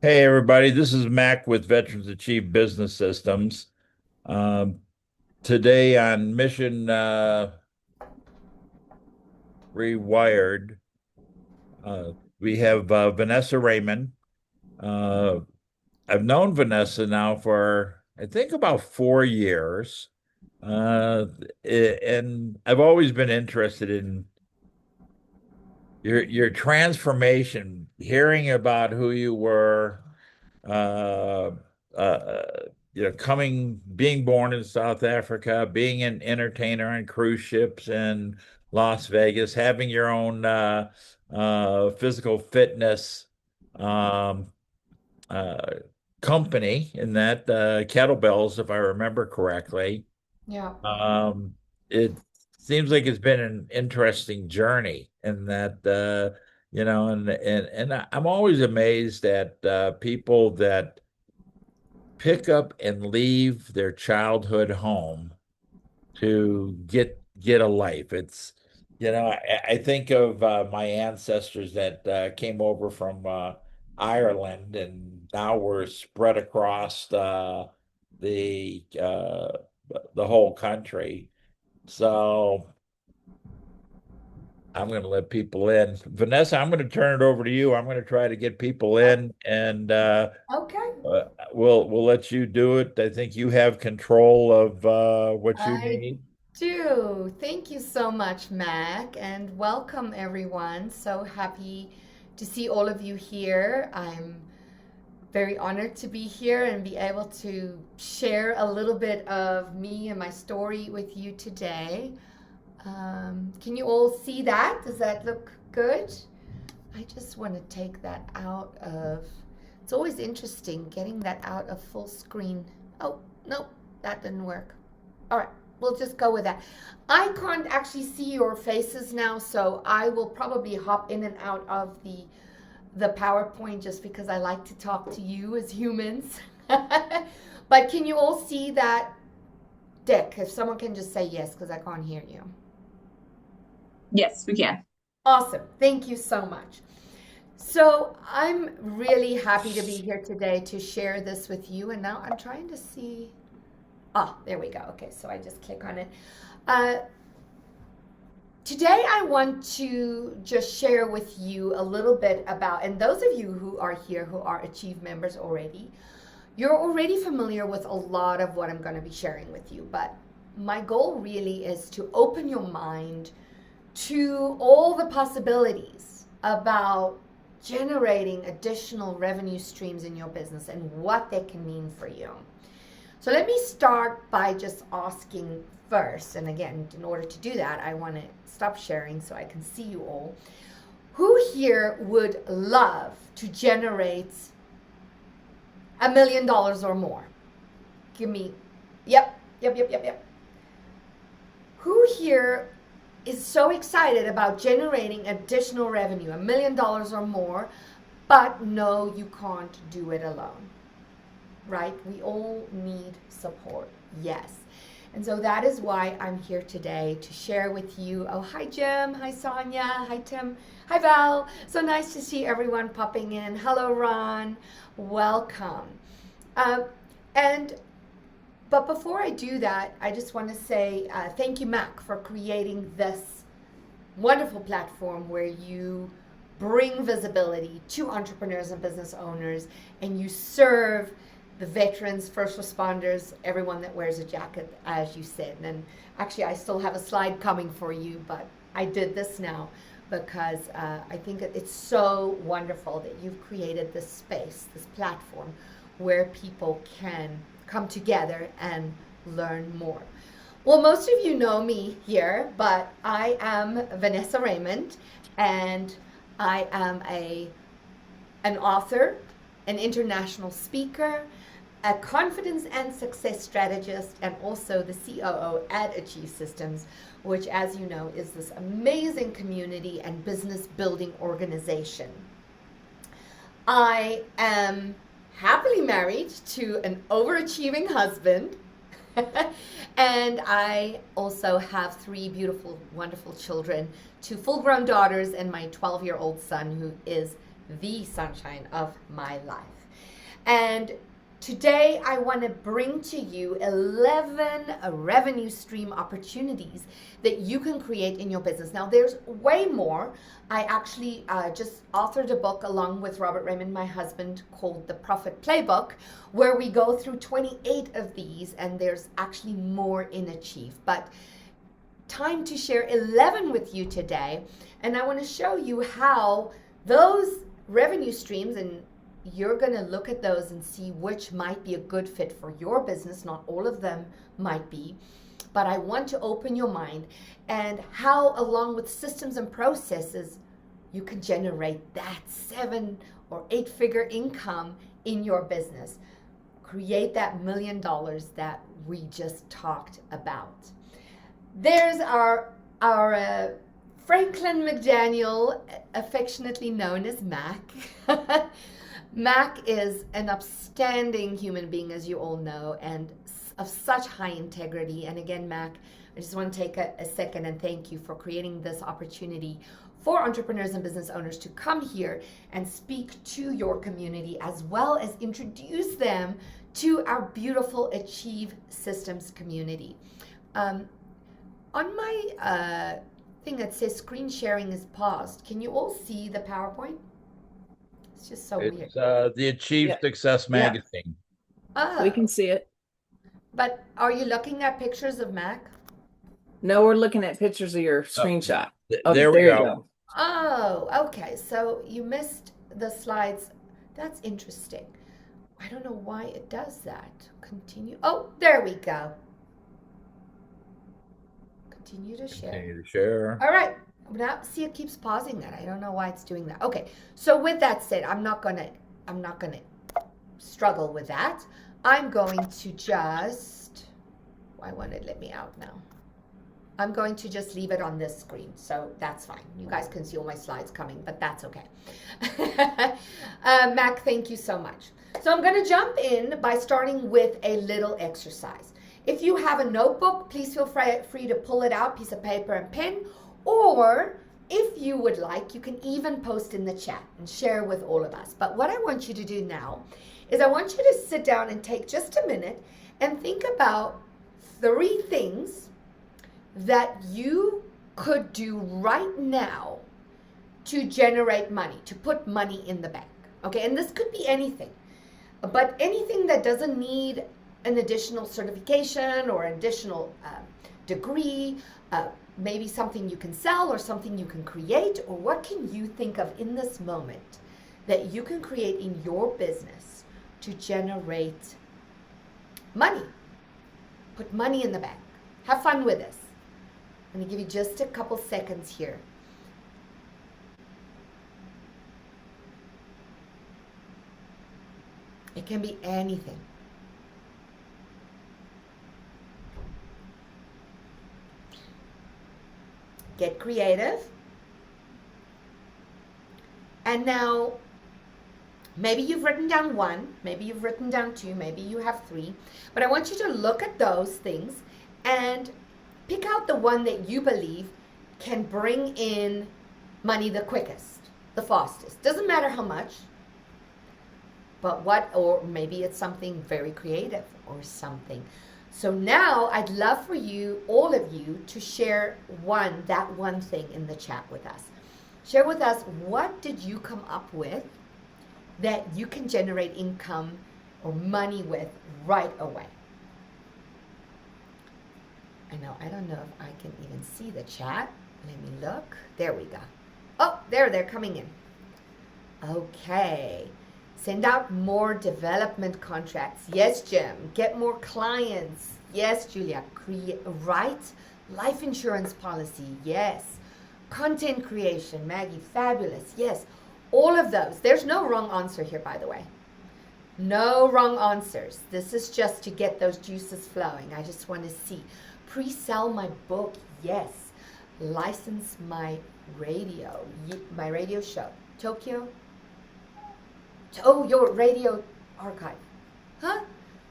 Hey everybody, this is Mac with Veterans Achieve Business Systems. Um, Today on Mission Rewired, uh, we have Vanessa Raymond. Uh, I've known Vanessa now for I think about 4 years, uh, and I've always been interested in your transformation, hearing about who you were, uh, being born in South Africa, being an entertainer on cruise ships in Las Vegas, having your own physical fitness um, uh, company in that kettlebells, if I remember correctly. Yeah. Um, it seems like it's been an interesting journey in that, I'm always amazed at people that pick up and leave their childhood home to get a life. I think of my ancestors that came over from Ireland, and now we're spread across the the whole country. So I'm going to let people in. Vanessa, I'm going to turn it over to you. I'm going to try to get people in, and Okay. we'll let you do it. I think you have control of what you I need. do. Thank you so much, Mac, and welcome everyone. So happy to see all of you here. I'm very honored to be here and be able to share a little bit of me and my story with you today. Can you all see that? Does that look good? I just want to take that out of. It's always interesting getting that out of full screen. Oh, no, that didn't work. All right, we'll just go with that. I can't actually see your faces now, so I will probably hop in and out of the PowerPoint just because I like to talk to you as humans. But can you all see that deck? If someone can just say yes, because I can't hear you. Yes, we can. Awesome. Thank you so much. So I'm really happy to be here today to share this with you. And now I'm trying to see. Ah, there we go. Okay, so I just click on it. Uh, Today I want to just share with you a little bit about, and those of you who are here who are Achieve members already, you're already familiar with a lot of what I'm going to be sharing with you. But my goal really is to open your mind to all the possibilities about generating additional revenue streams in your business and what they can mean for you. So let me start by just asking first, and again, in order to do that, I want to stop sharing so I can see you all. Who here would love to generate $1 million or more? Give me, yep. Who here is so excited about generating additional revenue, $1 million or more, but no, you can't do it alone, right? We all need support, yes. And so that is why I'm here today to share with you. Oh, hi, Jim. Hi, Sonja. Hi, Tim. Hi, Val. So nice to see everyone popping in. Hello, Ron. Welcome. Uh, and but before I do that, I just want to say thank you, Mac, for creating this wonderful platform where you bring visibility to entrepreneurs and business owners and you serve the veterans, first responders, everyone that wears a jacket, as you said. And actually, I still have a slide coming for you, but I did this now because I think it's so wonderful that you've created this space, this platform where people can come together and learn more. Well, most of you know me here, but I am Vanessa Raymond, and I am an author, an international speaker, a confidence and success strategist, and also the COO at Achieve Systems, which, as you know, is this amazing community and business building organization. I am happily married to an overachieving husband. And I also have three beautiful, wonderful children, two full grown daughters, and my 12-year-old son, who is the sunshine of my life. And today I want to bring to you 11 revenue stream opportunities that you can create in your business. Now there's way more. I actually just authored a book along with Robert Raymond, my husband, called The Profit Playbook, where we go through 28 of these, and there's actually more in Achieve. But time to share 11 with you today, and I want to show you how those revenue streams, and you're going to look at those and see which might be a good fit for your business. Not all of them might be, but I want to open your mind, and how along with systems and processes you can generate that 7 or 8 figure income in your business. Create that $1 million that we just talked about. There's our Franklin McDaniel, affectionately known as Mac. Mac is an upstanding human being, as you all know, and of such high integrity. And again, Mac, I just want to take a second and thank you for creating this opportunity for entrepreneurs and business owners to come here and speak to your community, as well as introduce them to our beautiful Achieve Systems community. On my thing that says screen sharing is paused, can you all see the PowerPoint? It's just so weird. It's the Achieve Success magazine. Oh, We can see it. but are you looking at pictures of Mac? No, we're looking at pictures of your screenshot. Oh, There we you go. Oh, okay. So you missed the slides. That's interesting. I don't know why it does that. Continue. Oh, there we go. Continue to share. Continue to share. All right. Now, see, it keeps pausing that. I don't know why it's doing that. Okay. So with that said, I'm not gonna struggle with that. I'm going to just, why won't it let me out now? I'm going to just leave it on this screen, so that's fine. You guys can see all my slides coming, but that's okay. Mac, thank you so much. So I'm going to jump in by starting with a little exercise. If you have a notebook, please feel free to pull it out, piece of paper and pen, or if you would like, you can even post in the chat and share with all of us. But what I want you to do now is I want you to sit down and take just a minute and think about 3 things that you could do right now to generate money, to put money in the bank. Okay, and this could be anything, but anything that doesn't need an additional certification or additional degree, maybe something you can sell or something you can create, or what can you think of in this moment that you can create in your business to generate money, put money in the bank. Have fun with this. I'm going to give you just a couple seconds here. It can be anything. Get creative. And now, maybe you've written down 1, maybe you've written down 2, maybe you have 3, but I want you to look at those things and pick out the one that you believe can bring in money the quickest, the fastest. Doesn't matter how much, but what, or maybe it's something very creative or something. So now I'd love for you, all of you, to share that one thing in the chat with us. Share with us, what did you come up with that you can generate income or money with right away? I know, I don't know if I can even see the chat. Let me look. There we go. Oh, they're coming in. Okay. Send out more development contracts. Yes, Jim. Get more clients. Yes, Julia. Write life insurance policy. Yes. Content creation. Maggie, fabulous. Yes. All of those. There's no wrong answer here, by the way. No wrong answers. This is just to get those juices flowing. I just want to see. Pre-sell my book. Yes. License my radio show. Tokyo. Oh, your radio archive. Huh?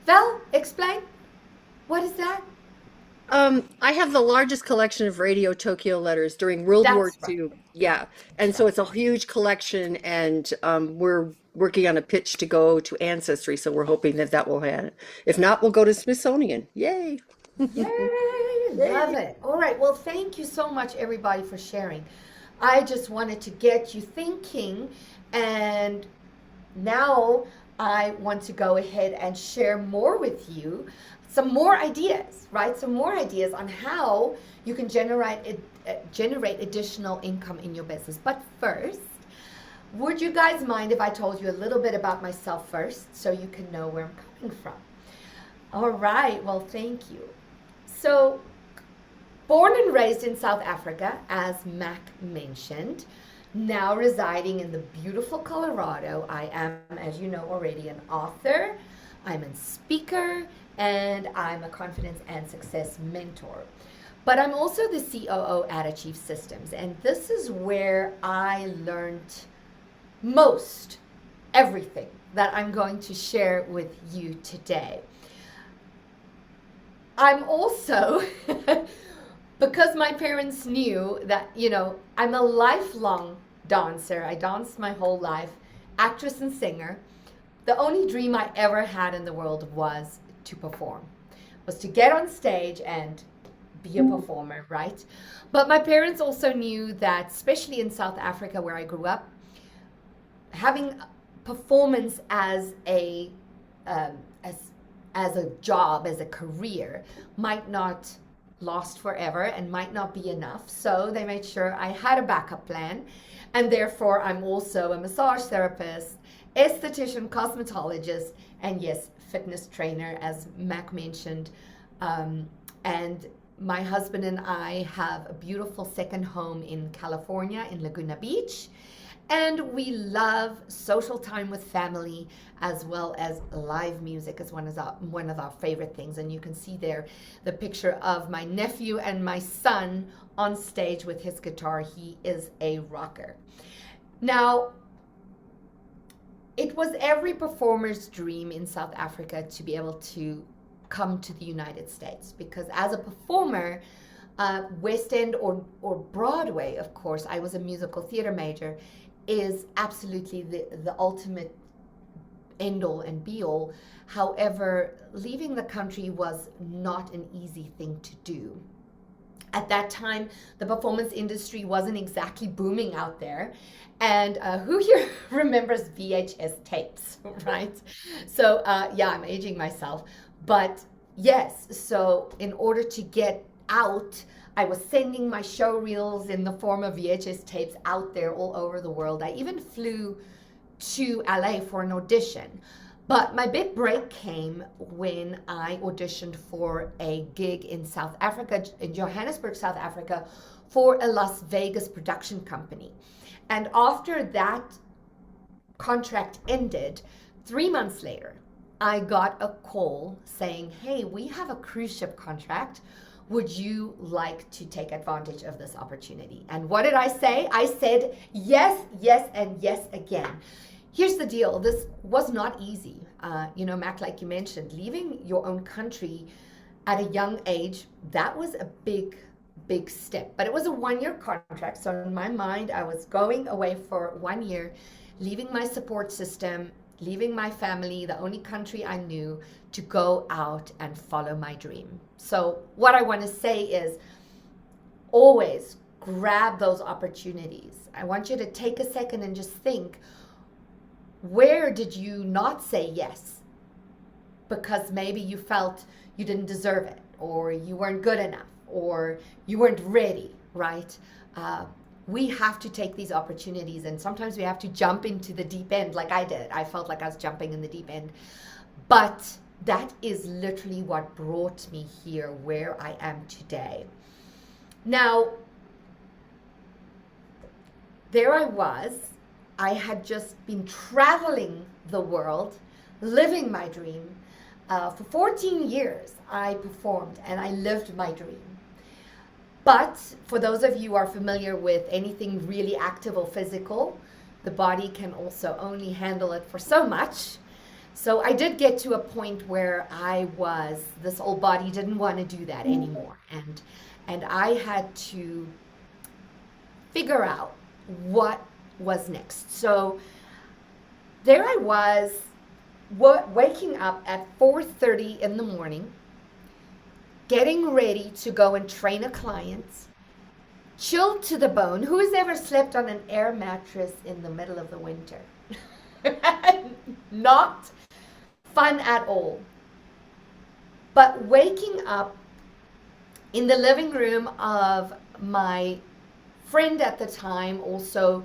Val, explain. What is that? I have the largest collection of Radio Tokyo letters during World War That's right. II. Yeah. And so it's a huge collection, and we're working on a pitch to go to Ancestry. So we're hoping that that will happen. If not, we'll go to Smithsonian. Yay. Yay! Love it. All right. Well, thank you so much, everybody, for sharing. I just wanted to get you thinking, and now I want to go ahead and share more with you, some more ideas, right? Some more ideas on how you can generate additional income in your business. But first, would you guys mind if I told you a little bit about myself first, so you can know where I'm coming from? All right. Well, thank you. So, born and raised in South Africa, as Mac mentioned, now residing in the beautiful Colorado. I am, as you know already, an author, I'm a speaker, and I'm a confidence and success mentor. But I'm also the COO at Achieve Systems, and this is where I learned most everything that I'm going to share with you today. I'm also, because my parents knew that, I'm a lifelong dancer. I danced my whole life, actress and singer. The only dream I ever had in the world was to perform, was to get on stage and be a performer, right? But my parents also knew that, especially in South Africa where I grew up, having performance as a job, as a career, might not last forever and might not be enough. So they made sure I had a backup plan. And therefore, I'm also a massage therapist, esthetician, cosmetologist, and yes, fitness trainer, as Mac mentioned. And my husband and I have a beautiful second home in California, in Laguna Beach. And we love social time with family, as well as live music as one of our favorite things. And you can see there the picture of my nephew and my son on stage with his guitar. He is a rocker. Now, it was every performer's dream in South Africa to be able to come to the United States, because as a performer, West End or Broadway, of course, I was a musical theater major, is absolutely the ultimate end-all and be-all. However, leaving the country was not an easy thing to do. At that time, the performance industry wasn't exactly booming out there. And who here remembers VHS tapes, right? So yeah, I'm aging myself. But yes, so in order to get out, I was sending my show reels in the form of VHS tapes out there all over the world. I even flew to LA for an audition. But my big break came when I auditioned for a gig in South Africa, in Johannesburg, South Africa, for a Las Vegas production company. And after that contract ended, 3 months later, I got a call saying, hey, we have a cruise ship contract. Would you like to take advantage of this opportunity? And what did I say? I said yes, yes, and yes again. Here's the deal. This was not easy. Mac, like you mentioned, leaving your own country at a young age, that was a big step. But it was a 1-year contract. So in my mind, I was going away for 1 year, leaving my support system, leaving my family, the only country I knew, to go out and follow my dream. So what I want to say is always grab those opportunities. I want you to take a second and just think, where did you not say yes? Because maybe you felt you didn't deserve it, or you weren't good enough, or you weren't ready, right? We have to take these opportunities, and sometimes we have to jump into the deep end like I did. I felt like I was jumping in the deep end. But that is literally what brought me here where I am today. Now, there I was. I had just been traveling the world, living my dream. For 14 years, I performed and I lived my dream. But for those of you who are familiar with anything really active or physical, the body can also only handle it for so much. So I did get to a point where this old body didn't want to do that anymore. And I had to figure out what was next. So there I was, waking up at 4:30 in the morning, getting ready to go and train a client, chilled to the bone. Who has ever slept on an air mattress in the middle of the winter? Not fun at all. But waking up in the living room of my friend at the time, also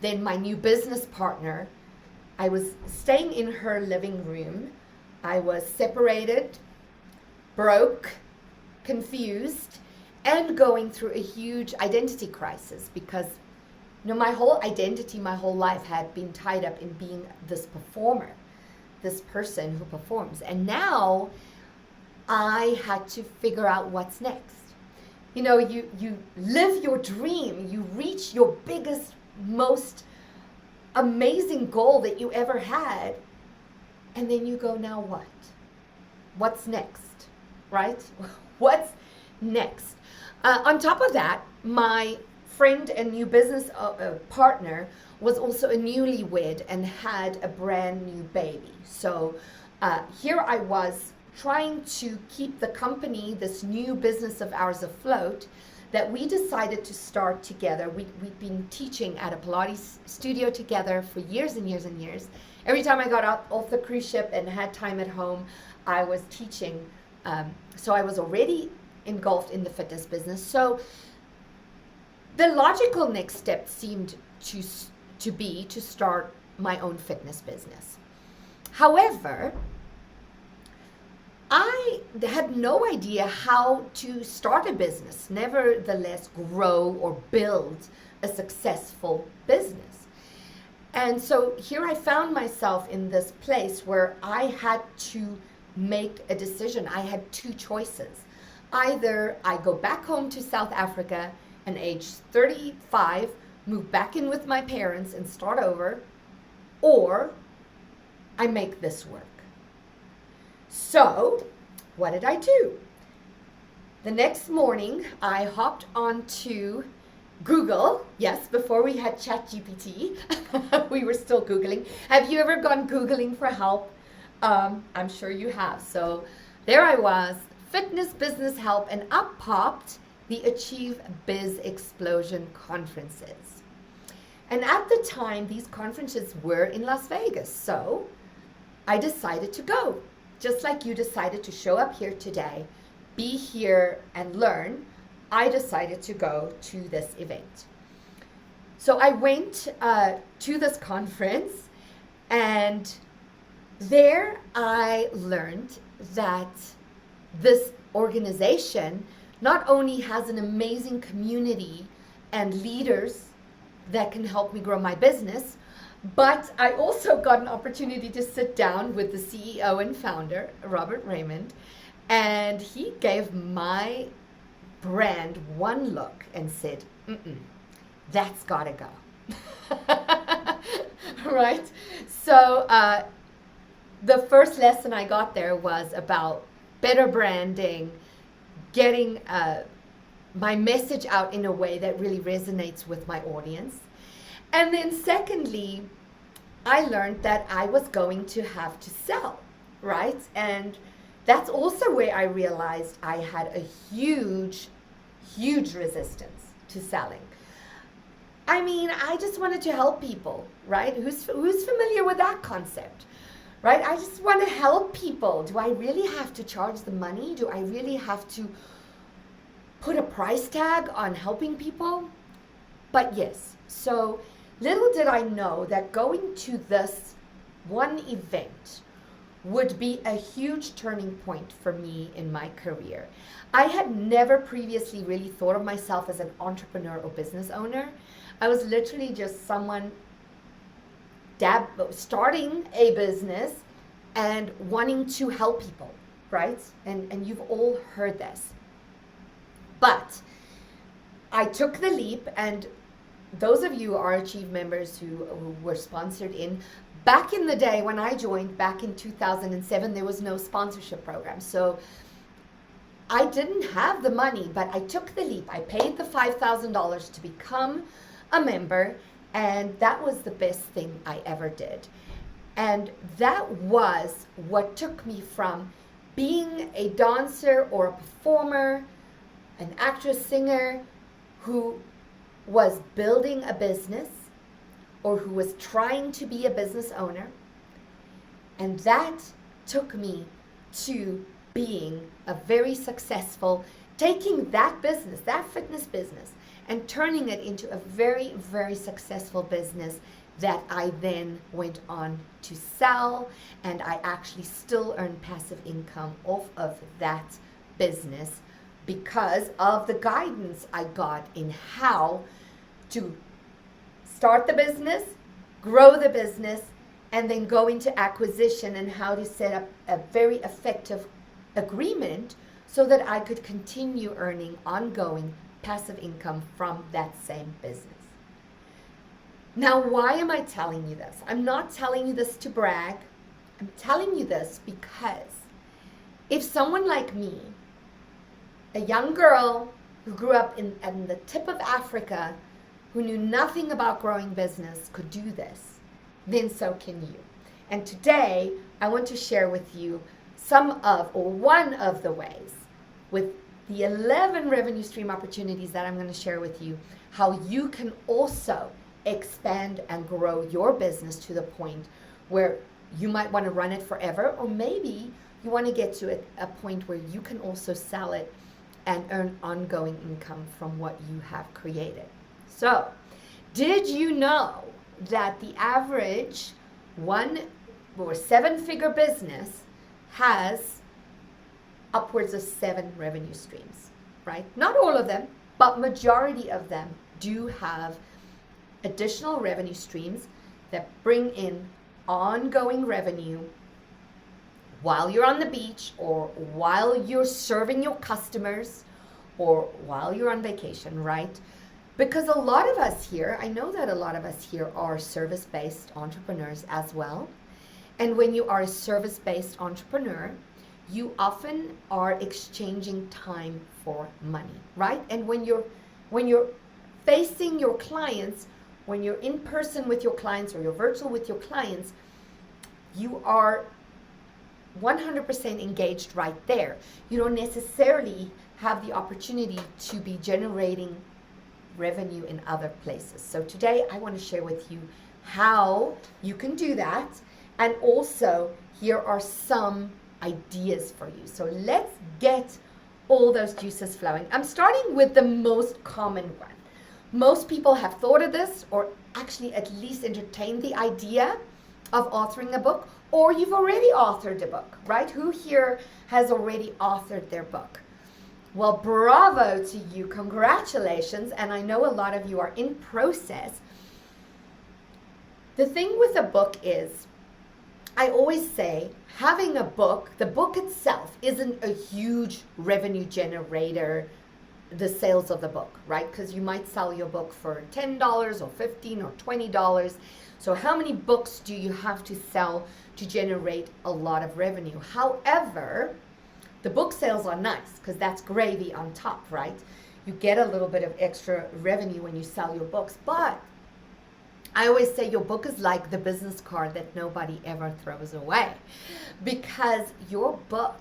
then my new business partner, I was staying in her living room. I was separated, broke, confused, and going through a huge identity crisis because my whole identity, my whole life had been tied up in being this performer, this person who performs. And now I had to figure out what's next. You live your dream, you reach your biggest, most amazing goal that you ever had, and then you go, now what? What's next, right? What's next? On top of that, my friend and new business partner was also a newlywed and had a brand new baby. So here I was trying to keep the company, this new business of ours, afloat, that we decided to start together. We'd been teaching at a Pilates studio together for years and years and years. Every time I got out off the cruise ship and had time at home, I was teaching. So I was already engulfed in the fitness business. So the logical next step seemed to be to start my own fitness business. However, I had no idea how to start a business, nevertheless grow or build a successful business. And so here I found myself in this place where I had to make a decision. I had two choices. Either I go back home to South Africa and age 35, move back in with my parents and start over, or I make this work. So, what did I do? The next morning, I hopped onto Google. Yes, before we had ChatGPT, we were still Googling. Have you ever gone Googling for help? I'm sure you have. So there I was, fitness business help, and up popped the Achieve Biz Explosion conferences. And at the time, these conferences were in Las Vegas. So I decided to go. Just like you decided to show up here today, be here and learn, I decided to go to this event. So I went to this conference, and there I learned that this organization not only has an amazing community and leaders that can help me grow my business, but I also got an opportunity to sit down with the CEO and founder, Raymond, and he gave my brand one look and said, that's gotta go. Right? So the first lesson I got there was about better branding, getting my message out in a way that really resonates with my audience. And then secondly, I learned that I was going to have to sell, right? And that's also where I realized I had a huge resistance to selling. I mean, I just wanted to help people, right? Who's familiar with that concept, right? I just want to help people. Do I really have to charge the money? Do I really have to put a price tag on helping people? But yes, so little did I know that going to this one event would be a huge turning point for me in my career. I had never previously really thought of myself as an entrepreneur or business owner. I was literally just someone starting a business and wanting to help people, right? And you've all heard this. But I took the leap, and those of you who are Achieve members who were sponsored in, back in the day when I joined back in 2007, there was no sponsorship program. So I didn't have the money, but I took the leap. I paid the $5,000 to become a member, and that was the best thing I ever did. And that was what took me from being a dancer or a performer, an actress, singer who was building a business or who was trying to be a business owner. And that took me to being a very successful, taking that business, that fitness business, and turning it into a very, very successful business that I then went on to sell, and I actually still earn passive income off of that business because of the guidance I got in how to start the business, grow the business, and then go into acquisition and how to set up a very effective agreement so that I could continue earning ongoing passive income from that same business. Now, why am I telling you this? I'm not telling you this to brag. I'm telling you this because if someone like me, a young girl who grew up in the tip of Africa, who knew nothing about growing business, could do this, then so can you. And today, I want to share with you one of the ways with the 11 revenue stream opportunities that I'm going to share with you, how you can also expand and grow your business to the point where you might want to run it forever, or maybe you want to get to a point where you can also sell it and earn ongoing income from what you have created. So, did you know that the average 1 or 7-figure business has upwards of 7 revenue streams, right? Not all of them, but majority of them do have additional revenue streams that bring in ongoing revenue while you're on the beach, or while you're serving your customers, or while you're on vacation, right? Because a lot of us here, I know that a lot of us here are service-based entrepreneurs as well. And when you are a service-based entrepreneur, you often are exchanging time for money, right? And when you're facing your clients, when you're in person with your clients or you're virtual with your clients, you are 100% engaged right there. You don't necessarily have the opportunity to be generating revenue in other places. So today I want to share with you how you can do that, and also here are some ideas for you. So let's get all those juices flowing. I'm starting with the most common one. Most people have thought of this, or actually at least entertained the idea of authoring a book, or you've already authored a book, right? Who here has already authored their book? Well, bravo to you, congratulations, and I know a lot of you are in process. The thing with a book is, I always say, having a book, the book itself isn't a huge revenue generator, the sales of the book, right? Because you might sell your book for $10 or $15 or $20. So how many books do you have to sell to generate a lot of revenue? However, the book sales are nice because that's gravy on top, right? You get a little bit of extra revenue when you sell your books. But I always say your book is like the business card that nobody ever throws away, because your book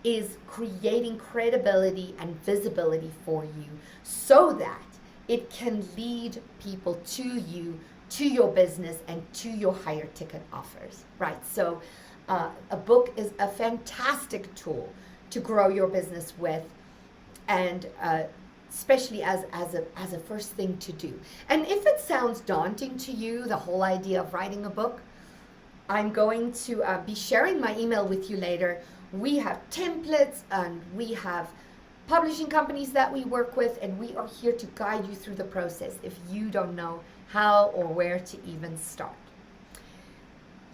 is creating credibility and visibility for you so that it can lead people to you, to your business, and to your higher ticket offers, right? So a book is a fantastic tool to grow your business with, and especially as a first thing to do. And if it sounds daunting to you, the whole idea of writing a book, I'm going to be sharing my email with you later. We have templates and we have publishing companies that we work with, and we are here to guide you through the process if you don't know how or where to even start.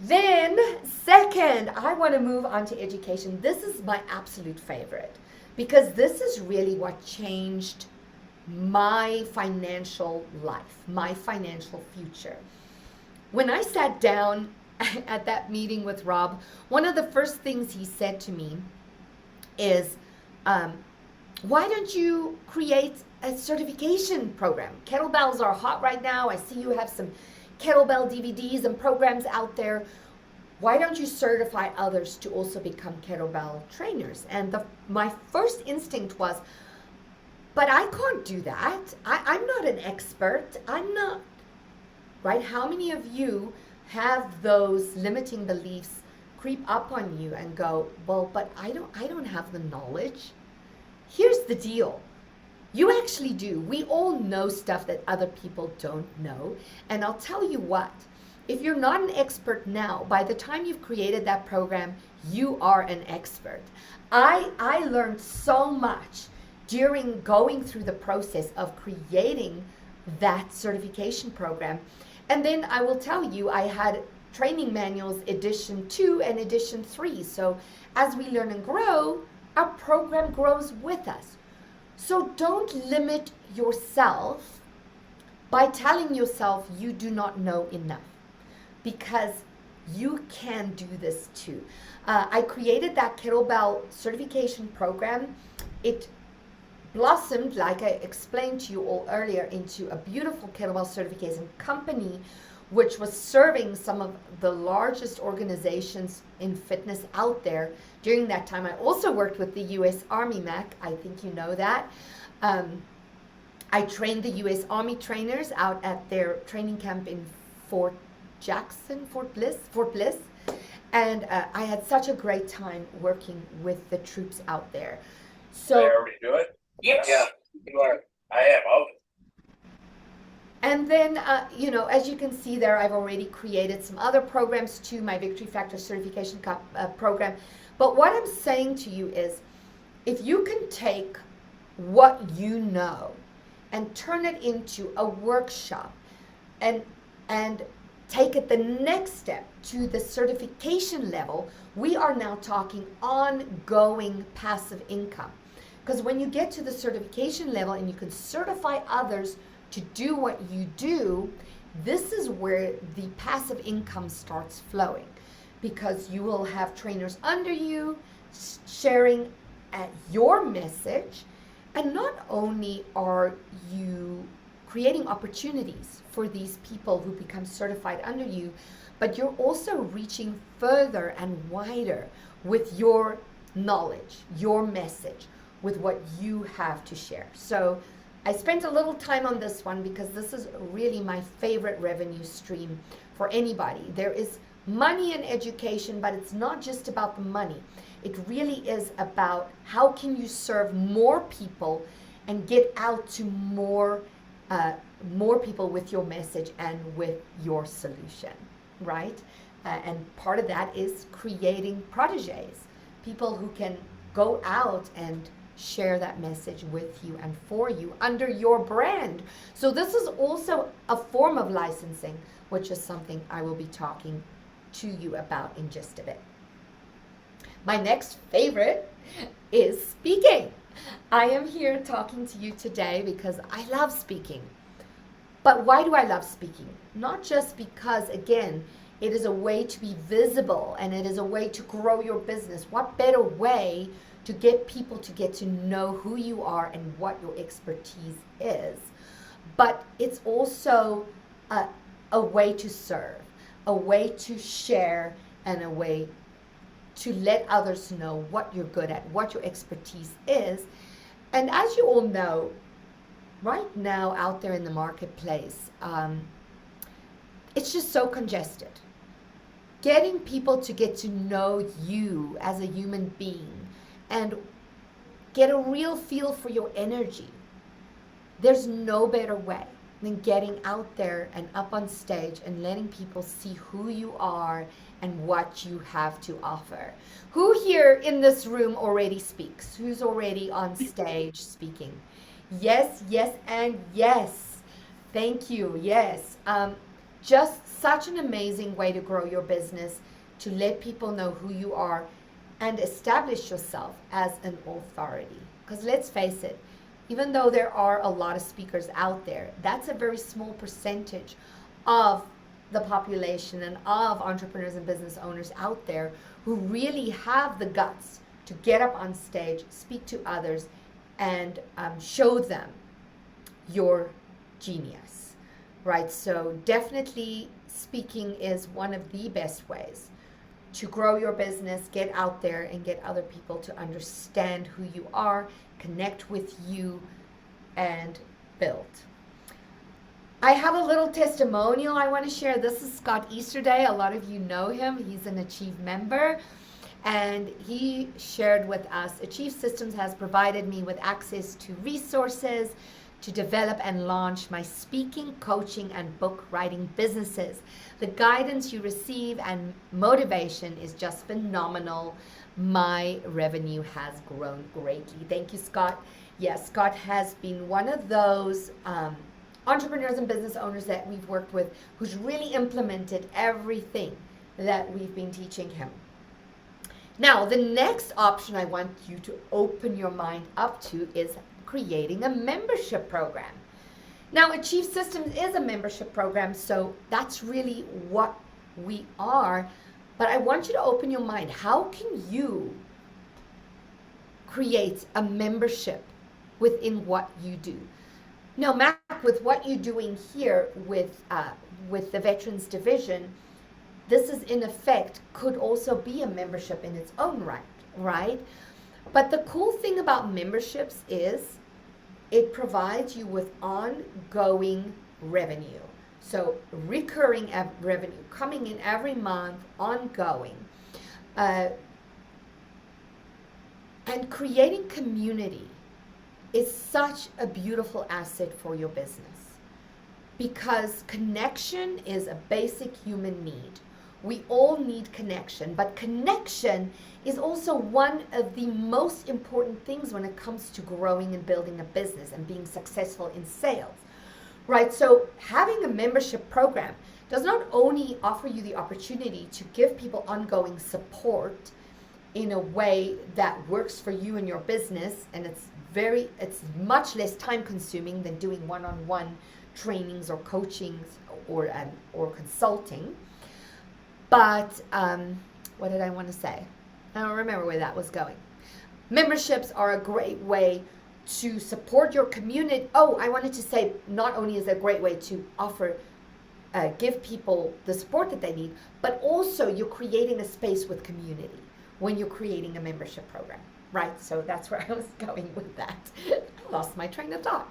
Then, second, I want to move on to education. This is my absolute favorite, because this is really what changed my financial life, my financial future. When I sat down at that meeting with Rob, one of the first things he said to me is, why don't you create a certification program? Kettlebells are hot right now. I see you have some kettlebell DVDs and programs out there. Why don't you certify others to also become kettlebell trainers? And my first instinct was, but I can't do that. I'm not an expert. I'm not, right? How many of you have those limiting beliefs creep up on you and go, well, but I don't have the knowledge. Here's the deal. You actually do. We all know stuff that other people don't know. And I'll tell you what, if you're not an expert now, by the time you've created that program, you are an expert. I learned so much during going through the process of creating that certification program. And then I will tell you, I had training manuals edition 2 and edition 3. So as we learn and grow, our program grows with us. So don't limit yourself by telling yourself you do not know enough, because you can do this too. I created that kettlebell certification program. It blossomed, like I explained to you all earlier, into a beautiful kettlebell certification company, which was serving some of the largest organizations in fitness out there. During that time, I also worked with the U.S. Army, Mac. I think you know that. I trained the U.S. Army trainers out at their training camp in Fort Bliss. And I had such a great time working with the troops out there. So, Did I already do it? Yes. Yeah, you are. I am. Oh. and then, as you can see there, I've already created some other programs too, my Victory Factor certification program. But what I'm saying to you is, if you can take what you know and turn it into a workshop and take it the next step to the certification level, we are now talking ongoing passive income. Because when you get to the certification level and you can certify others to do what you do, this is where the passive income starts flowing, because you will have trainers under you sharing your message. And not only are you creating opportunities for these people who become certified under you, but you're also reaching further and wider with your knowledge, your message, with what you have to share. So I spent a little time on this one because this is really my favorite revenue stream for anybody. There is money in education, but it's not just about the money. It really is about how can you serve more people and get out to more people with your message and with your solution, right? And part of that is creating proteges, people who can go out and share that message with you and for you under your brand. So this is also a form of licensing, which is something I will be talking to you about in just a bit. My next favorite is speaking. I am here talking to you today because I love speaking. But why do I love speaking? Not just because, again, it is a way to be visible and it is a way to grow your business. What better way to get people to get to know who you are and what your expertise is? But it's also a way to serve, a way to share, and a way to let others know what you're good at, what your expertise is. And as you all know, right now out there in the marketplace, it's just so congested. Getting people to get to know you as a human being and get a real feel for your energy. There's no better way than getting out there and up on stage and letting people see who you are and what you have to offer. Who here in this room already speaks? Who's already on stage speaking? Yes, yes, and yes. Thank you. Yes. Just such an amazing way to grow your business, to let people know who you are and establish yourself as an authority. Because let's face it, even though there are a lot of speakers out there, that's a very small percentage of the population and of entrepreneurs and business owners out there who really have the guts to get up on stage, speak to others, and show them your genius, right? So definitely speaking is one of the best ways to grow your business, get out there and get other people to understand who you are, connect with you, and build. I have a little testimonial I want to share. This is Scott Easterday. A lot of you know him. He's an Achieve member. And he shared with us, Achieve Systems has provided me with access to resources to develop and launch my speaking, coaching, and book writing businesses. The guidance you receive and motivation is just phenomenal. My revenue has grown greatly. Thank you, Scott. Yes, Scott has been one of those entrepreneurs and business owners that we've worked with who's really implemented everything that we've been teaching him. Now, the next option I want you to open your mind up to is creating a membership program. Now, Achieve Systems is a membership program, so that's really what we are. But I want you to open your mind. How can you create a membership within what you do? Now, Mac, with what you're doing here with the Veterans Division, this is in effect could also be a membership in its own right, right? But the cool thing about memberships is it provides you with ongoing revenue. So recurring revenue coming in every month, ongoing. And creating community is such a beautiful asset for your business because connection is a basic human need. We all need connection, but connection is also one of the most important things when it comes to growing and building a business and being successful in sales, right? So having a membership program does not only offer you the opportunity to give people ongoing support in a way that works for you and your business, and it's much less time consuming than doing one-on-one trainings or coachings or consulting. But what did I want to say? I don't remember where that was going. Memberships are a great way to support your community. Oh, I wanted to say not only is it a great way to offer, give people the support that they need, but also you're creating a space with community when you're creating a membership program, right? So that's where I was going with that. I lost my train of thought.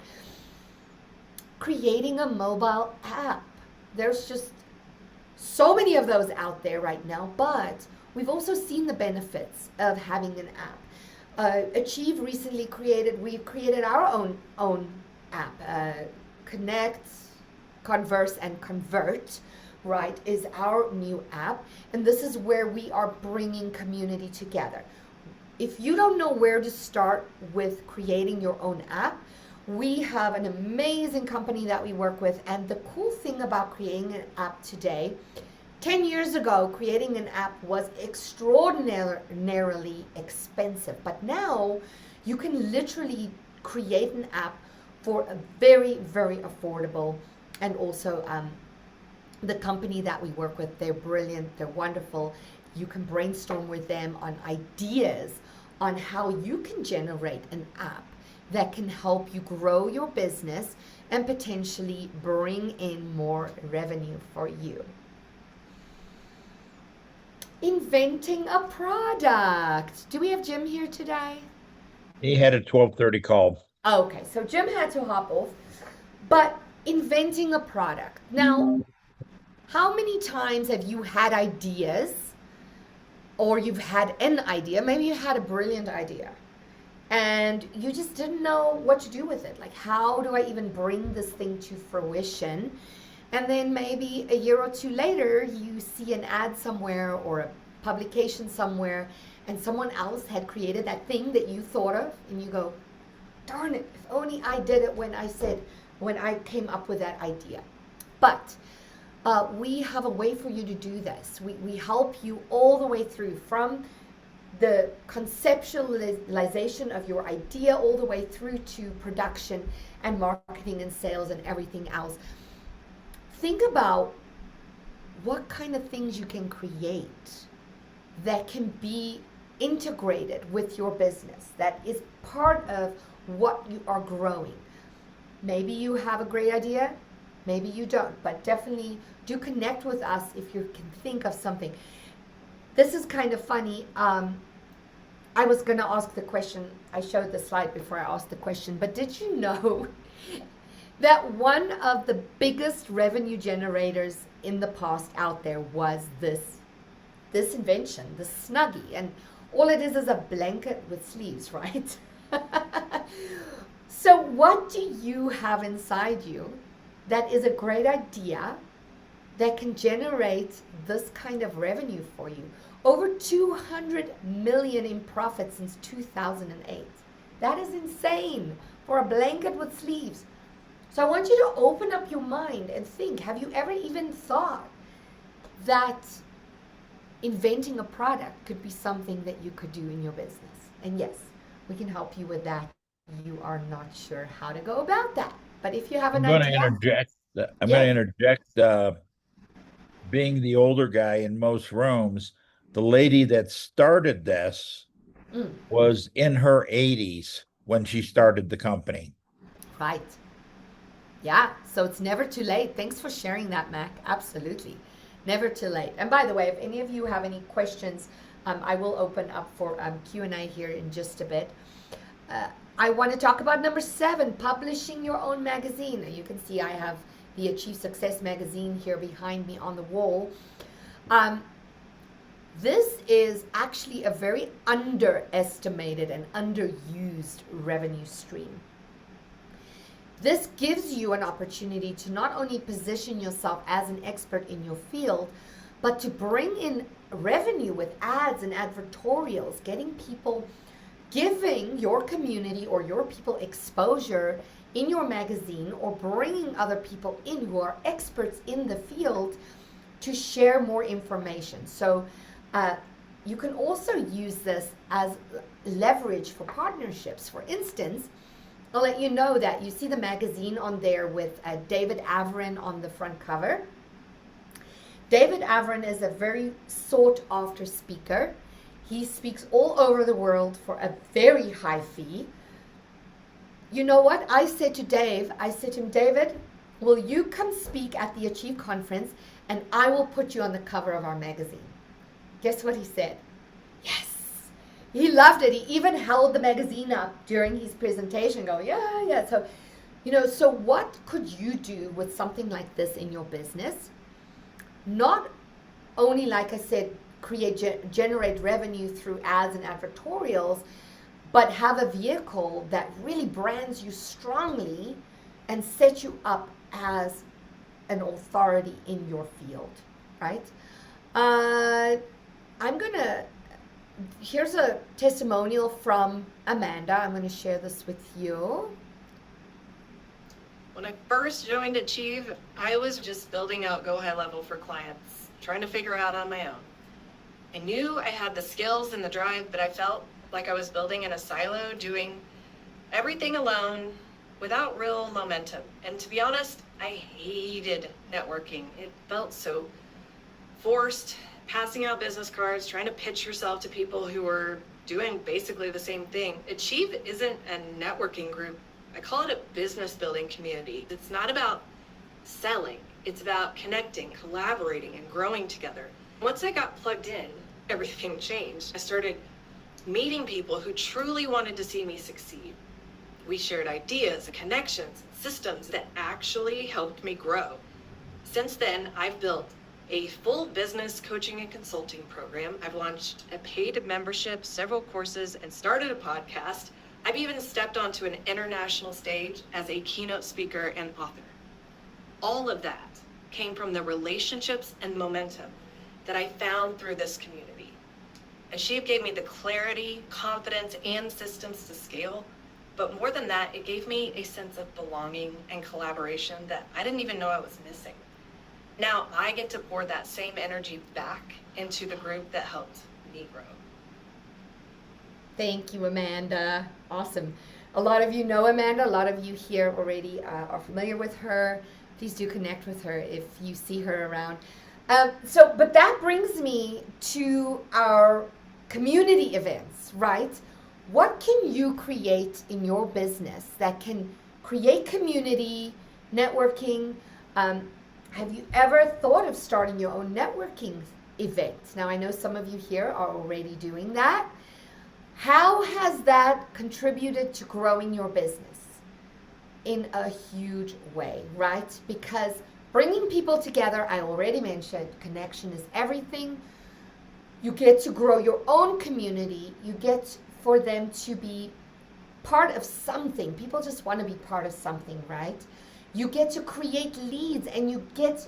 Creating a mobile app. There's just so many of those out there right now, but we've also seen the benefits of having an app. Achieve recently we've created our own app. Connect, Converse, and Convert, right, is our new app. And this is where we are bringing community together. If you don't know where to start with creating your own app, we have an amazing company that we work with. And the cool thing about creating an app today, 10 years ago, creating an app was extraordinarily expensive. But now you can literally create an app for a very, very affordable. And also the company that we work with, they're brilliant, they're wonderful. You can brainstorm with them on ideas on how you can generate an app that can help you grow your business and potentially bring in more revenue for you. Inventing a product. Do we have Jim here today? He had a 12:30 call. Okay, so Jim had to hop off, but inventing a product. Now, how many times have you had ideas, or you've had an idea, maybe you had a brilliant idea, and you just didn't know what to do with it? Like, how do I even bring this thing to fruition? And then maybe a year or two later, you see an ad somewhere or a publication somewhere, and someone else had created that thing that you thought of, and you go, darn it, if only I did it when I came up with that idea. But we have a way for you to do this. We help you all the way through, from the conceptualization of your idea all the way through to production and marketing and sales and everything else. Think about what kind of things you can create that can be integrated with your business, that is part of what you are growing. Maybe you have a great idea, maybe you don't, but definitely do connect with us if you can think of something. This is kind of funny. I was going to ask the question. I showed the slide before I asked the question, but did you know that one of the biggest revenue generators in the past out there was this invention, the Snuggie? And all it is a blanket with sleeves, right? So what do you have inside you that is a great idea that can generate this kind of revenue for you? Over 200 million in profit since 2008. That is insane for a blanket with sleeves. So I want you to open up your mind and think, have you ever even thought that inventing a product could be something that you could do in your business? And yes, we can help you with that. You are not sure how to go about that. But if you have an idea. I'm going to interject, being the older guy in most rooms, the lady that started this was in her 80s when she started the company. Right. Yeah, so it's never too late. Thanks for sharing that, Mac. Absolutely. Never too late. And by the way, if any of you have any questions, I will open up for Q&A here in just a bit. I want to talk about number 7, publishing your own magazine. You can see I have the Achieve Success magazine here behind me on the wall. This is actually a very underestimated and underused revenue stream. This gives you an opportunity to not only position yourself as an expert in your field, but to bring in revenue with ads and advertorials, getting people, giving your community or your people exposure in your magazine, or bringing other people in who are experts in the field to share more information. So you can also use this as leverage for partnerships. For instance, I'll let you know that you see the magazine on there with David Averin on the front cover. David Averin is a very sought after speaker. He speaks all over the world for a very high fee. You know what? I said to him, David, will you come speak at the Achieve conference and I will put you on the cover of our magazine? Guess what he said? Yes. He loved it. He even held the magazine up during his presentation going, yeah. So, so what could you do with something like this in your business? Not only, like I said, generate revenue through ads and advertorials, but have a vehicle that really brands you strongly and sets you up as an authority in your field, right? Here's a testimonial from Amanda. I'm going to share this with you. When I first joined Achieve, I was just building out Go High Level for clients, trying to figure out on my own. I knew I had the skills and the drive, but I felt like I was building in a silo, doing everything alone without real momentum. And to be honest, I hated networking. It felt so forced, passing out business cards, trying to pitch yourself to people who were doing basically the same thing. Achieve isn't a networking group. I call it a business building community. It's not about selling. It's about connecting, collaborating, and growing together. Once I got plugged in, everything changed. I started meeting people who truly wanted to see me succeed. We shared ideas, connections, systems that actually helped me grow. Since then, I've built a full business coaching and consulting program. I've launched a paid membership, several courses, and started a podcast. I've even stepped onto an international stage as a keynote speaker and author. All of that came from the relationships and momentum that I found through this community. Achieve gave me the clarity, confidence, and systems to scale. But more than that, it gave me a sense of belonging and collaboration that I didn't even know I was missing. Now I get to pour that same energy back into the group that helped me grow. Thank you, Amanda. Awesome. A lot of you know Amanda. A lot of you here already are familiar with her. Please do connect with her if you see her around. But that brings me to our community events, right? What can you create in your business that can create community, networking? Have you ever thought of starting your own networking event? Now, I know some of you here are already doing that. How has that contributed to growing your business? In a huge way, right? Because bringing people together, I already mentioned, connection is everything. You get to grow your own community. You get for them to be part of something. People just want to be part of something, right? You get to create leads, and you get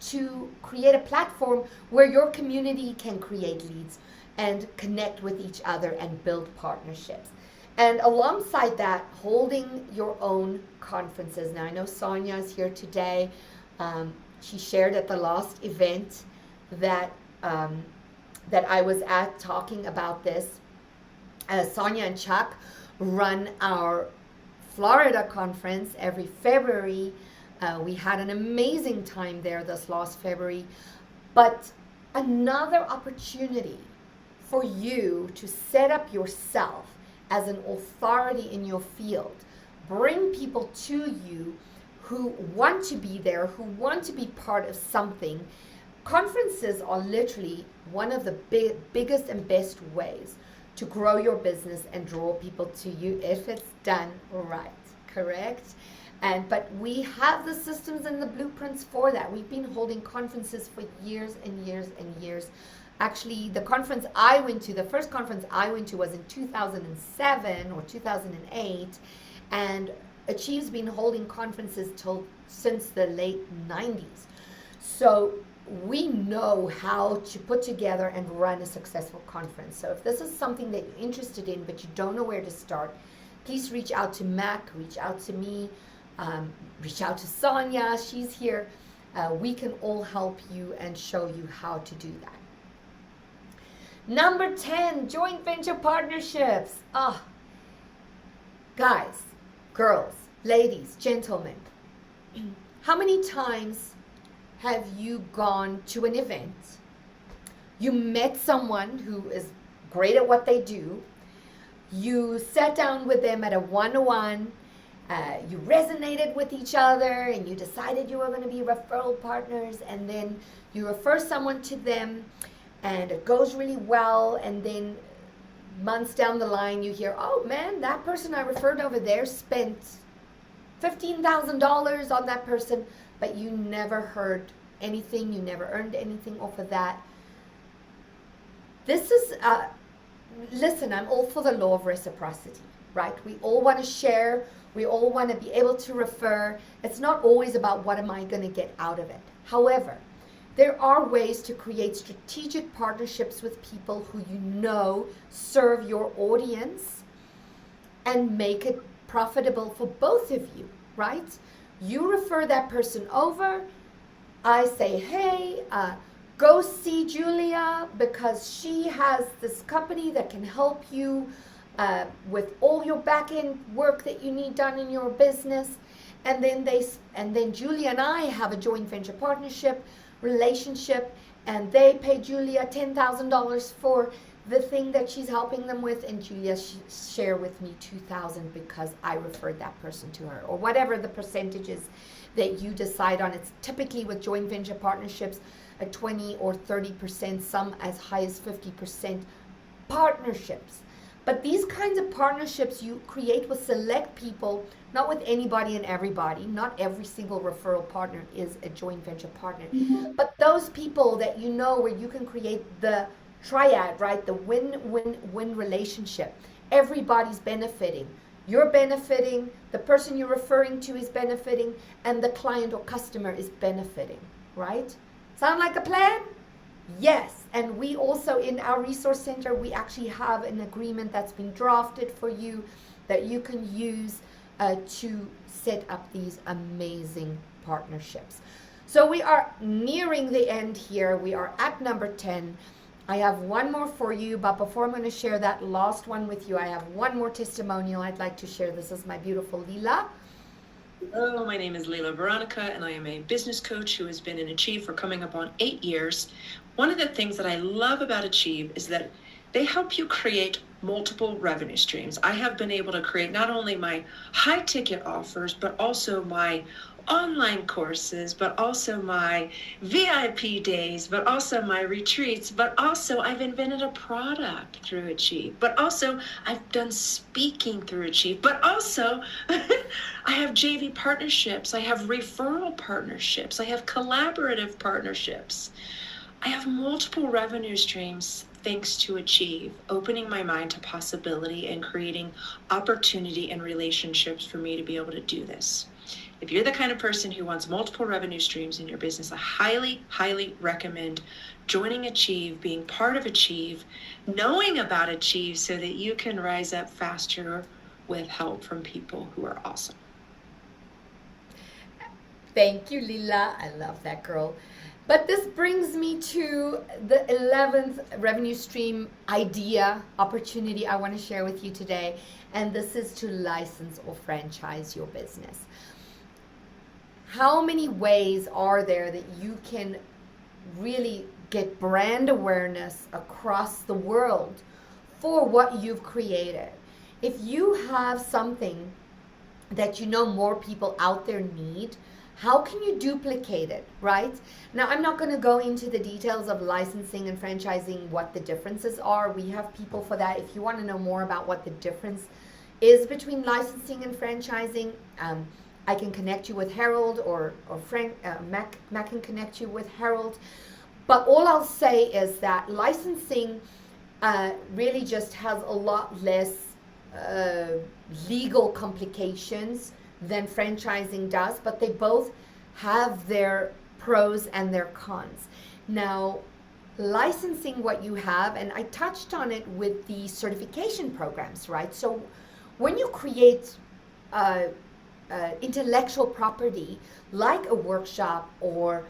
to create a platform where your community can create leads and connect with each other and build partnerships. And alongside that, holding your own conferences. Now, I know Sonja is here today. She shared at the last event that I was at talking about this. Sonja and Chuck run our Florida conference every February. We had an amazing time there this last February. But another opportunity for you to set up yourself as an authority in your field. Bring people to you who want to be there, who want to be part of something. Conferences are literally one of the biggest and best ways to grow your business and draw people to you if it's done right, correct? But we have the systems and the blueprints for that. We've been holding conferences for years and years and years. Actually, the conference I went to, the first conference I went to was in 2007 or 2008, and Achieve's been holding conferences since the late 90s. So we know how to put together and run a successful conference. So if this is something that you're interested in, but you don't know where to start, please reach out to Mac, reach out to me, reach out to Sonja, she's here. We can all help you and show you how to do that. Number 10, joint venture partnerships. Guys, girls, ladies, gentlemen, how many times have you gone to an event? You met someone who is great at what they do. You sat down with them at a one-on-one. You resonated with each other, and you decided you were going to be referral partners, and then you refer someone to them, and it goes really well, and then months down the line you hear, oh man, that person I referred over there spent $15,000 on that person, but you never heard anything, you never earned anything off of that. This is, listen, I'm all for the law of reciprocity, right? We all want to share, we all want to be able to refer. It's not always about what am I going to get out of it. However, there are ways to create strategic partnerships with people who you know serve your audience and make it profitable for both of you, right? You refer that person over. I say, hey, go see Julia because she has this company that can help you with all your back-end work that you need done in your business. And then Julia and I have a joint venture partnership relationship, and they pay Julia $10,000 for the thing that she's helping them with, and Julia share with me $2,000 because I referred that person to her, or whatever the percentages that you decide on. It's typically with joint venture partnerships a 20 or 30%, some as high as 50% partnerships. But these kinds of partnerships you create with select people, not with anybody and everybody. Not every single referral partner is a joint venture partner. Mm-hmm. But those people that you know where you can create the triad, right? The win-win-win relationship. Everybody's benefiting. You're benefiting, the person you're referring to is benefiting, and the client or customer is benefiting, right? Sound like a plan? Yes, and we also in our resource center, we actually have an agreement that's been drafted for you that you can use to set up these amazing partnerships. So we are nearing the end here. We are at number 10. I have one more for you, but before I'm going to share that last one with you, I have one more testimonial I'd like to share. This is my beautiful Lila. Hello, my name is Leila Veronica, and I am a business coach who has been in Achieve for coming up on 8 years. One of the things that I love about Achieve is that they help you create multiple revenue streams. I have been able to create not only my high ticket offers, but also my online courses, but also my VIP days, but also my retreats, but also I've invented a product through Achieve, but also I've done speaking through Achieve, but also I have JV partnerships, I have referral partnerships, I have collaborative partnerships. I have multiple revenue streams thanks to Achieve, opening my mind to possibility and creating opportunity and relationships for me to be able to do this. If you're the kind of person who wants multiple revenue streams in your business, I highly, highly recommend joining Achieve, being part of Achieve, knowing about Achieve so that you can rise up faster with help from people who are awesome. Thank you, Lila. I love that girl. But this brings me to the 11th revenue stream idea, opportunity I want to share with you today. And this is to license or franchise your business. How many ways are there that you can really get brand awareness across the world for what you've created? If you have something that you know more people out there need, how can you duplicate it, right? Now, I'm not going to go into the details of licensing and franchising, what the differences are. We have people for that. If you want to know more about what the difference is between licensing and franchising, I can connect you with Harold, or Frank, Mac can connect you with Harold. But all I'll say is that licensing really just has a lot less legal complications than franchising does, but they both have their pros and their cons. Now, licensing what you have, and I touched on it with the certification programs, right? So when you create intellectual property like a workshop or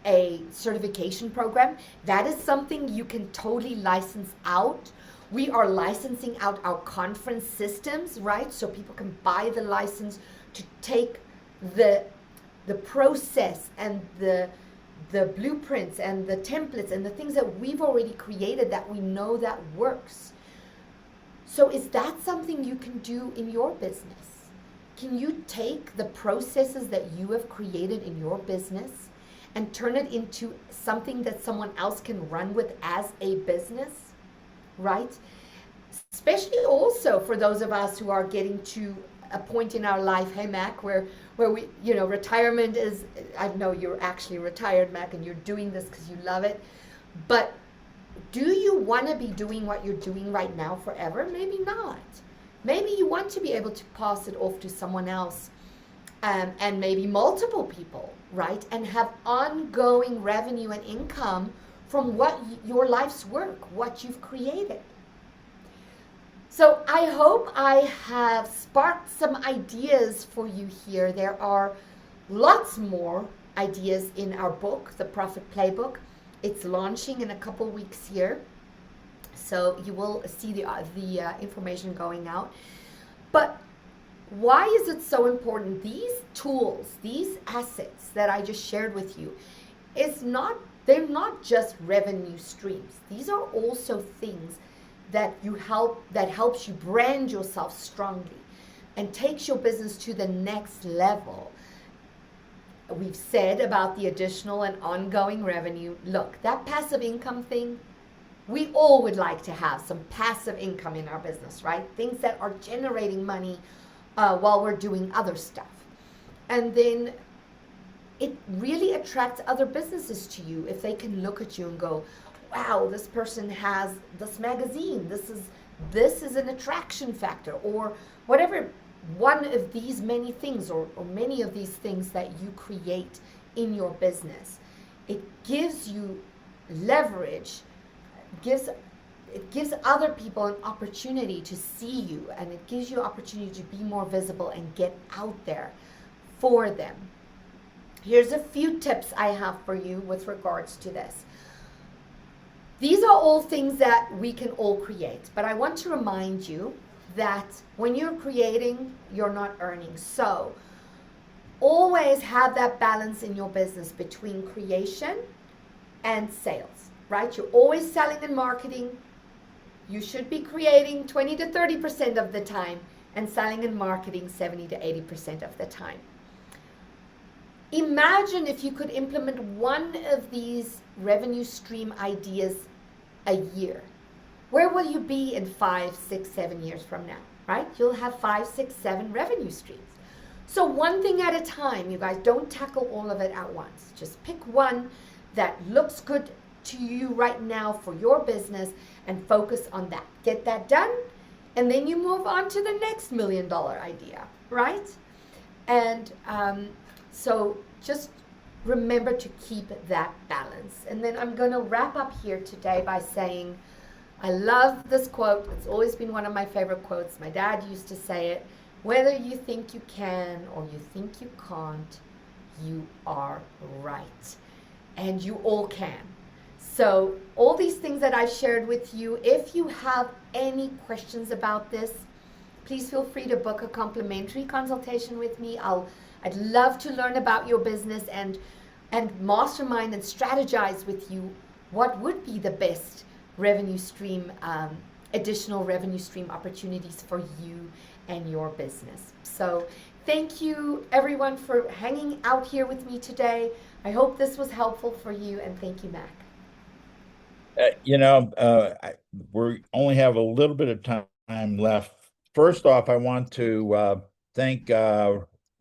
a certification program, that is something you can totally license out. We are licensing out our conference systems, right? So people can buy the license to take the process and the blueprints and the templates and the things that we've already created that we know that works. So is that something you can do in your business? Can you take the processes that you have created in your business and turn it into something that someone else can run with as a business, right? Especially also for those of us who are getting to a point in our life, hey Mac, where we, retirement is, I know you're actually retired, Mac, and you're doing this because you love it, but do you want to be doing what you're doing right now forever? Maybe not. Maybe you want to be able to pass it off to someone else, and maybe multiple people, right? And have ongoing revenue and income from what your life's work, what you've created. So I hope I have sparked some ideas for you here. There are lots more ideas in our book, The Profit Playbook. It's launching in a couple weeks here, so you will see the information going out. But why is it so important? These tools, these assets that I just shared with you, they're not just revenue streams. These are also things that helps you brand yourself strongly and takes your business to the next level. We've said about the additional and ongoing revenue. Look, that passive income thing, we all would like to have some passive income in our business, right? Things that are generating money while we're doing other stuff. And then it really attracts other businesses to you if they can look at you and go, wow, this person has this magazine. This is an attraction factor, or whatever one of these many things, or many of these things that you create in your business. It gives you leverage, it gives other people an opportunity to see you, and it gives you opportunity to be more visible and get out there for them. Here's a few tips I have for you with regards to this. These are all things that we can all create, but I want to remind you that when you're creating, you're not earning. So always have that balance in your business between creation and sales, right? You're always selling and marketing. You should be creating 20 to 30% of the time and selling and marketing 70 to 80% of the time. Imagine if you could implement one of these revenue stream ideas a year. Where will you be in 5, 6, 7 years from now, right? You'll have 5, 6, 7 revenue streams. So one thing at a time, you guys. Don't tackle all of it at once. Just pick one that looks good to you right now for your business and focus on that. Get that done, and then you move on to the next $1 million idea, right? And so just remember to keep that balance. And then I'm going to wrap up here today by saying, I love this quote. It's always been one of my favorite quotes. My dad used to say it. Whether you think you can or you think you can't, you are right. And you all can. So all these things that I've shared with you, if you have any questions about this, please feel free to book a complimentary consultation with me. I'd love to learn about your business and mastermind and strategize with you what would be the best revenue stream, additional revenue stream opportunities for you and your business. So thank you everyone for hanging out here with me today. I hope this was helpful for you, and thank you, Mac. We only have a little bit of time left. First off, I want to thank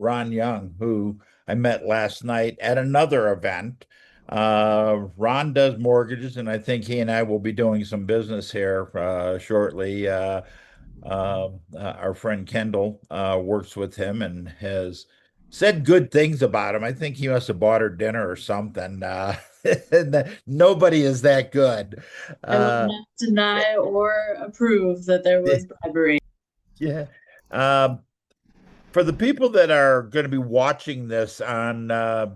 Ron Young, who I met last night at another event. Ron does mortgages, and I think he and I will be doing some business here shortly. Our friend Kendal works with him and has said good things about him. I think he must have bought her dinner or something. Nobody is that good. I will not deny or approve that there was bribery. Yeah. For the people that are going to be watching this on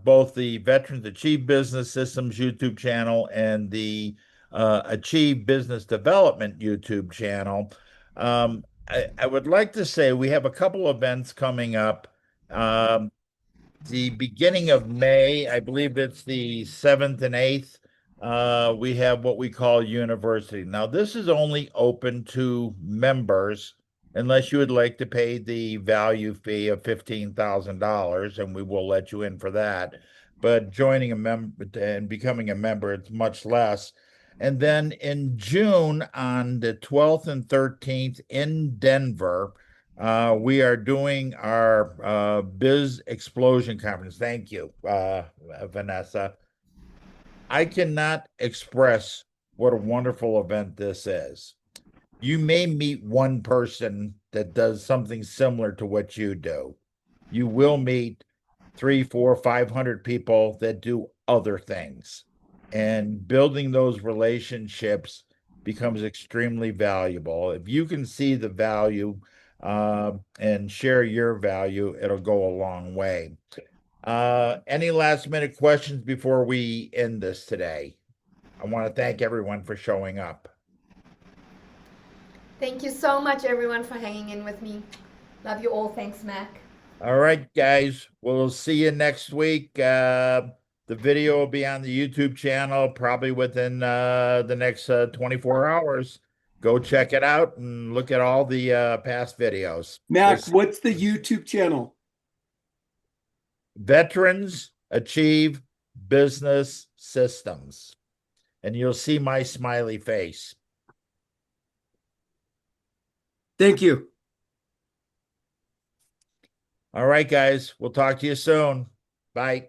both the Veterans Achieve Business Systems YouTube channel and the Achieve Business Development YouTube channel, I would like to say we have a couple events coming up. The beginning of May, I believe it's the 7th and 8th, we have what we call University. Now, this is only open to members unless you would like to pay the value fee of $15,000, and we will let you in for that. But joining a member and becoming a member, it's much less. And then in June, on the 12th and 13th in Denver, we are doing our Biz Explosion Conference. Thank you, Vanessa. I cannot express what a wonderful event this is. You may meet one person that does something similar to what you do. You will meet 300, 400, 500 people that do other things. And building those relationships becomes extremely valuable. If you can see the value and share your value, it'll go a long way. Any last minute questions before we end this today? I want to thank everyone for showing up. Thank you so much, everyone, for hanging in with me. Love you all. Thanks, Mac. All right, guys. We'll see you next week. The video will be on the YouTube channel probably within the next 24 hours. Go check it out and look at all the past videos. Mac, what's the YouTube channel? Veterans Achieve Business Systems. And you'll see my smiley face. Thank you. All right, guys. We'll talk to you soon. Bye.